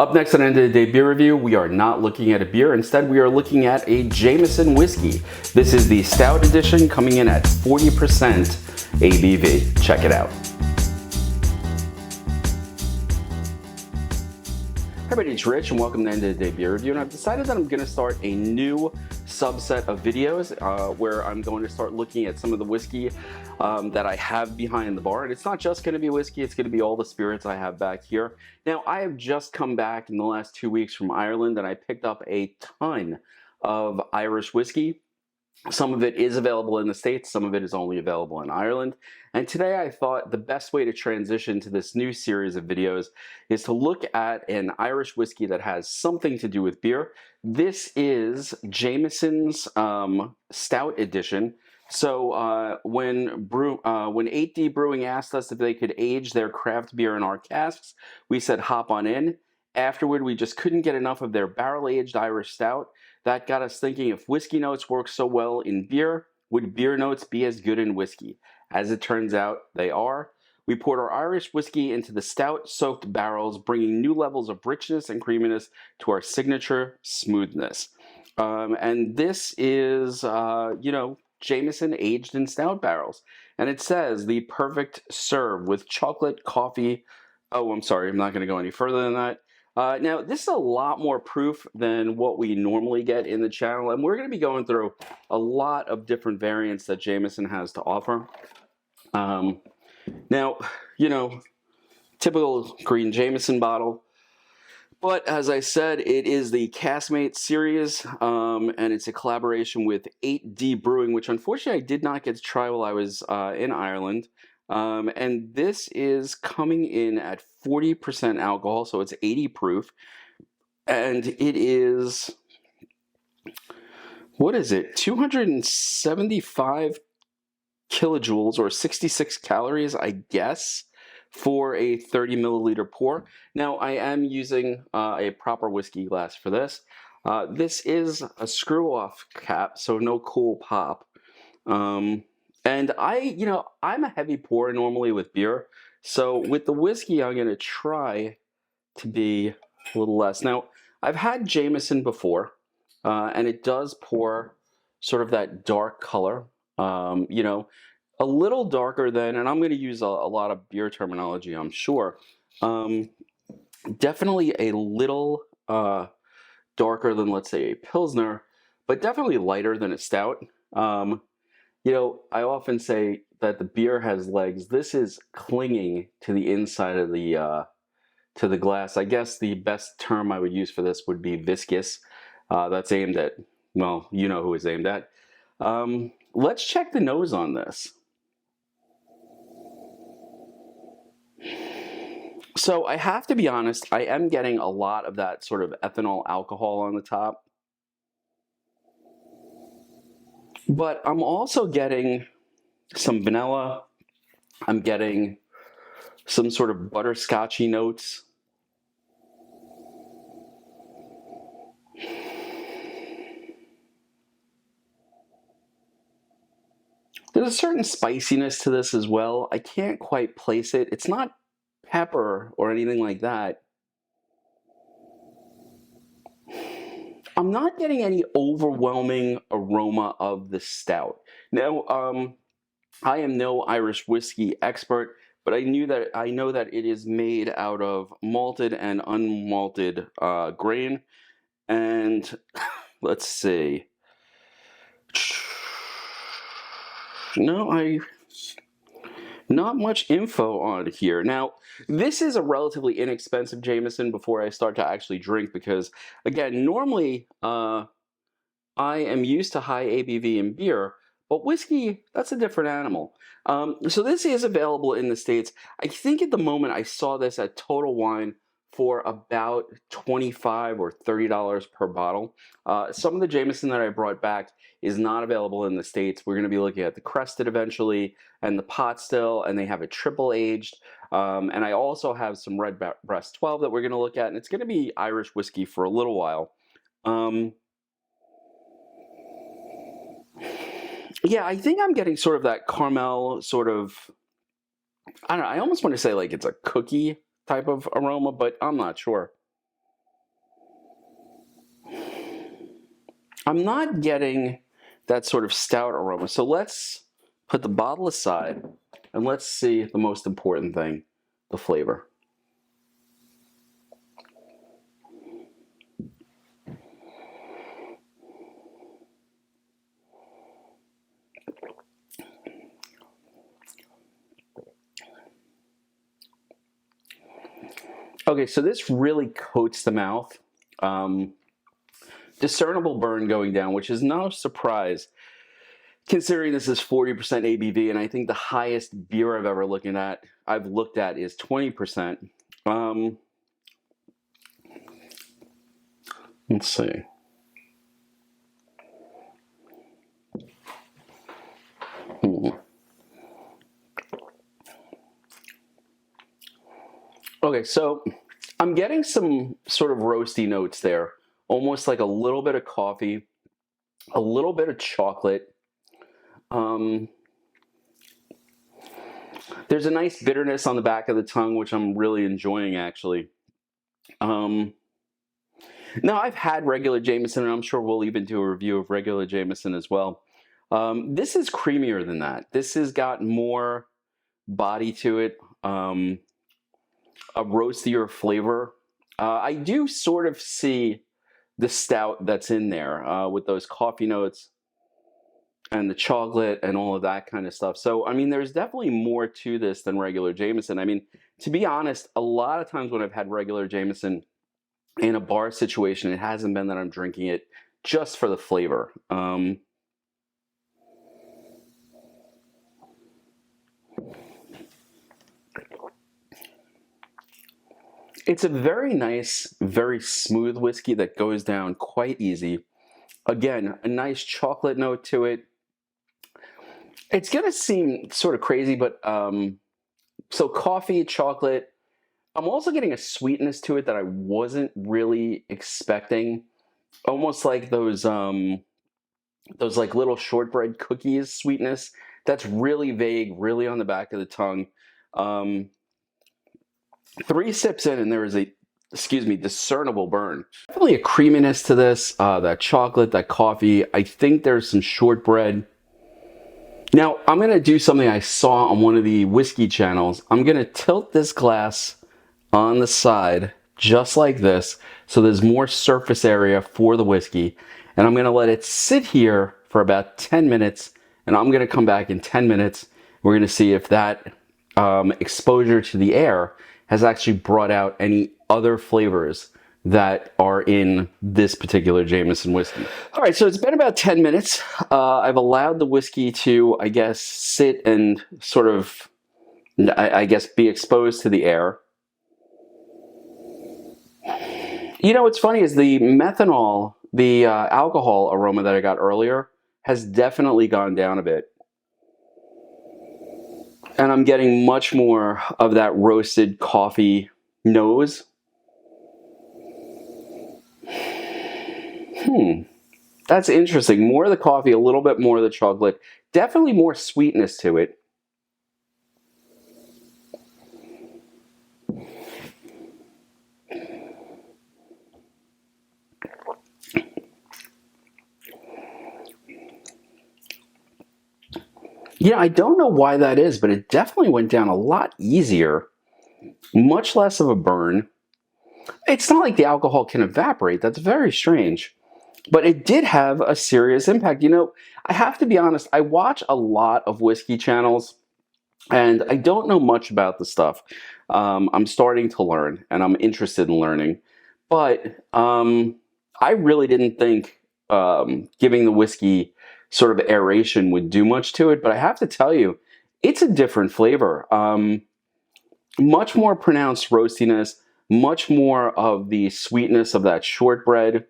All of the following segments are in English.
Up next on End of the Day Beer Review, we are not looking at a beer. Instead, we are looking at a Jameson Whiskey. This is the Stout edition, coming in at 40% ABV. Check it out. Hey everybody, it's Rich and welcome to End of the Day Beer Review. And I've decided that I'm going to start a new subset of videos where I'm going to start looking at some of the whiskey that I have behind the bar. And it's not just going to be whiskey, it's going to be all the spirits I have back here. Now, I have just come back in the last 2 weeks from Ireland and I picked up a ton of Irish whiskey. Some of it is available in the States, some of it is only available in Ireland. And today I thought the best way to transition to this new series of videos is to look at an Irish whiskey that has something to do with beer. This is Jameson's Stout edition. So when 8D Brewing asked us if they could age their craft beer in our casks, we said hop on in. Afterward, we just couldn't get enough of their barrel-aged Irish Stout. That got us thinking, if whiskey notes work so well in beer, would beer notes be as good in whiskey? As it turns out, they are. We poured our Irish whiskey into the stout-soaked barrels, bringing new levels of richness and creaminess to our signature smoothness. And this is, Jameson aged in stout barrels. And it says, the perfect serve with chocolate, coffee. Oh, I'm sorry, I'm not going to go any further than that. Now, this is a lot more proof than what we normally get in the channel, and we're going to be going through a lot of different variants that Jameson has to offer. Now, typical green Jameson bottle, but as I said, it is the Caskmates series, and it's a collaboration with 8D Brewing, which unfortunately I did not get to try while I was in Ireland. And this is coming in at 40% alcohol, so it's 80 proof. And it is, what is it, 275 kilojoules or 66 calories, I guess, for a 30 milliliter pour. Now, I am using a proper whiskey glass for this. This is a screw-off cap, so no cool pop. And I'm a heavy pourer normally with beer. So with the whiskey, I'm going to try to be a little less. Now, I've had Jameson before, and it does pour sort of that dark color, a little darker than, and I'm going to use a lot of beer terminology, I'm sure. Definitely a little darker than, let's say, a Pilsner, but definitely lighter than a Stout. I often say that the beer has legs. This is clinging to the inside of the glass. I guess the best term I would use for this would be viscous. That's aimed at, well, you know who it's aimed at. Let's check the nose on this. So I have to be honest, I am getting a lot of that sort of ethanol alcohol on the top. But I'm also getting some vanilla. I'm getting some sort of butterscotchy notes. There's a certain spiciness to this as well. I can't quite place it. It's not pepper or anything like that. I'm not getting any overwhelming aroma of the Stout. Now, I am no Irish whiskey expert, but I know that it is made out of malted and unmalted grain. And let's see. No, not much info on here. Now, this is a relatively inexpensive Jameson before I start to actually drink because, again, normally I am used to high ABV in beer, but whiskey, that's a different animal. So this is available in the States. I think at the moment I saw this at Total Wine for about $25 or $30 per bottle. Some of the Jameson that I brought back is not available in the States. We're going to be looking at the Crested eventually and the Pot Still, and they have a triple aged. And I also have some Red Breast 12 that we're going to look at, and it's going to be Irish whiskey for a little while. Yeah, I think I'm getting sort of that caramel sort of, I don't know, I almost want to say like it's a cookie type of aroma, but I'm not sure. I'm not getting that sort of stout aroma. So let's put the bottle aside and let's see the most important thing, the flavor. Okay, so this really coats the mouth. Discernible burn going down, which is no surprise considering this is 40% ABV, and I think the highest beer I've looked at is 20%. Let's see. Okay, so I'm getting some sort of roasty notes there, almost like a little bit of coffee, a little bit of chocolate. There's a nice bitterness on the back of the tongue, which I'm really enjoying, actually. Now, I've had regular Jameson, and I'm sure we'll even do a review of regular Jameson as well. This is creamier than that. This has got more body to it, a roastier flavor. I do sort of see the stout that's in there with those coffee notes and the chocolate and all of that kind of stuff. So, I mean, there's definitely more to this than regular Jameson. I mean, to be honest, a lot of times when I've had regular Jameson in a bar situation, it hasn't been that I'm drinking it just for the flavor. It's a very nice, very smooth whiskey that goes down quite easy. Again, a nice chocolate note to it. It's going to seem sort of crazy, but so coffee, chocolate. I'm also getting a sweetness to it that I wasn't really expecting. Almost like those like little shortbread cookies sweetness. That's really vague, really on the back of the tongue. 3 sips in and there is a, discernible burn. Definitely a creaminess to this, that chocolate, that coffee. I think there's some shortbread. Now, I'm going to do something I saw on one of the whiskey channels. I'm going to tilt this glass on the side, just like this, so there's more surface area for the whiskey. And I'm going to let it sit here for about 10 minutes, and I'm going to come back in 10 minutes. We're going to see if that exposure to the air has actually brought out any other flavors that are in this particular Jameson whiskey. All right, so it's been about 10 minutes. I've allowed the whiskey to, I guess, sit and sort of, I guess, be exposed to the air. You know, what's funny is the methanol, the alcohol aroma that I got earlier has definitely gone down a bit. And I'm getting much more of that roasted coffee nose. That's interesting. More of the coffee, a little bit more of the chocolate. Definitely more sweetness to it. Yeah, I don't know why that is, but it definitely went down a lot easier. Much less of a burn. It's not like the alcohol can evaporate. That's very strange. But it did have a serious impact. You know, I have to be honest, I watch a lot of whiskey channels, and I don't know much about the stuff. I'm starting to learn, and I'm interested in learning. But I really didn't think giving the whiskey sort of aeration would do much to it. But I have to tell you, it's a different flavor. Much more pronounced roastiness, much more of the sweetness of that shortbread.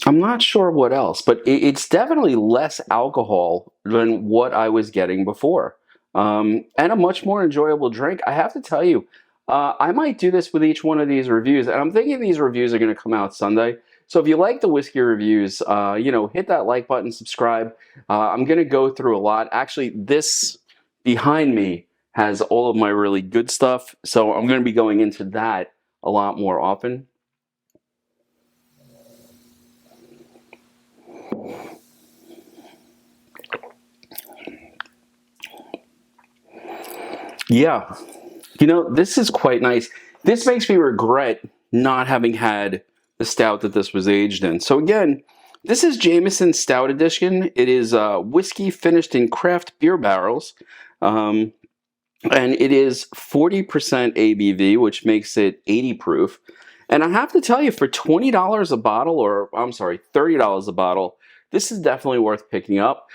I'm not sure what else, but it's definitely less alcohol than what I was getting before. And a much more enjoyable drink. I have to tell you, I might do this with each one of these reviews, and I'm thinking these reviews are going to come out Sunday. So if you like the whiskey reviews, you know, hit that like button, subscribe. I'm going to go through a lot. Actually, this behind me has all of my really good stuff. So I'm going to be going into that a lot more often. Yeah, you know, this is quite nice. This makes me regret not having had the stout that this was aged in. So again, this is Jameson Stout Edition. It is whiskey finished in craft beer barrels. And it is 40% ABV, which makes it 80 proof. And I have to tell you, for $20 a bottle, or I'm sorry, $30 a bottle, this is definitely worth picking up.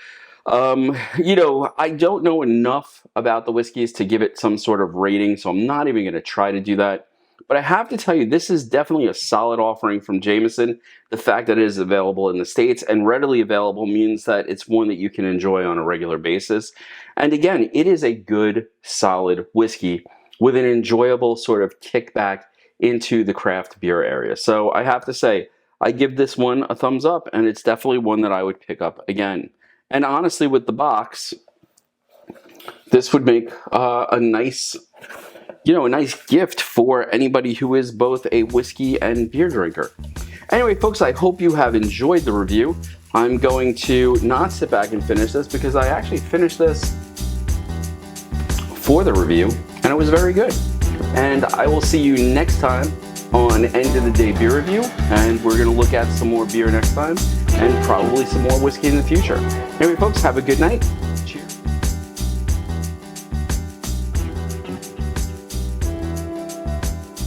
You know, I don't know enough about the whiskeys to give it some sort of rating, so I'm not even going to try to do that. But I have to tell you, this is definitely a solid offering from Jameson. The fact that it is available in the States and readily available means that it's one that you can enjoy on a regular basis. And again, it is a good, solid whiskey with an enjoyable sort of kickback into the craft beer area. So I have to say, I give this one a thumbs up, and it's definitely one that I would pick up again. And honestly, with the box, this would make a nice, you know, a nice gift for anybody who is both a whiskey and beer drinker. Anyway, folks, I hope you have enjoyed the review. I'm going to not sit back and finish this because I actually finished this for the review, and it was very good. And I will see you next time on End of the Day Beer Review, and we're going to look at some more beer next time, and probably some more whiskey in the future. Anyway, folks, have a good night.